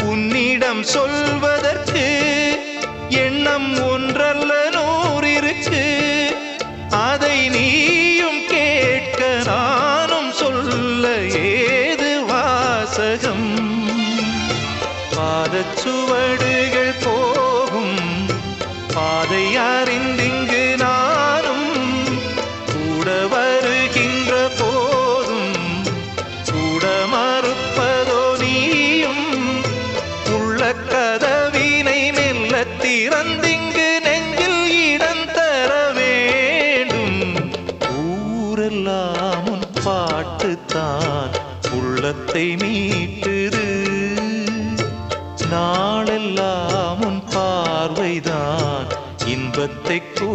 உன்னிடம் சொல்வதற்கு எண்ணம் ஒன்றல்ல நூறிருக்கு. அதை நீயும் கேட்க நானும் சொல்ல ஏது வாசகம். பாதச்சுவடுகள் போகும் பாதை அறிந்திங்கு நானும் கூட வருகின்ற போதும் கூட மறுப்பதோ நீயும். உள்ள கதவினை மெல்ல திறந்திங்கு நெஞ்சில் இடம் தர வேண்டும். ஊரெல்லாம் உன் பாட்டுத்தான் உள்ளத்தை மீட்டுது. நாளெல்லாம் உன் பார்வைதான் இன்பத்தை கூ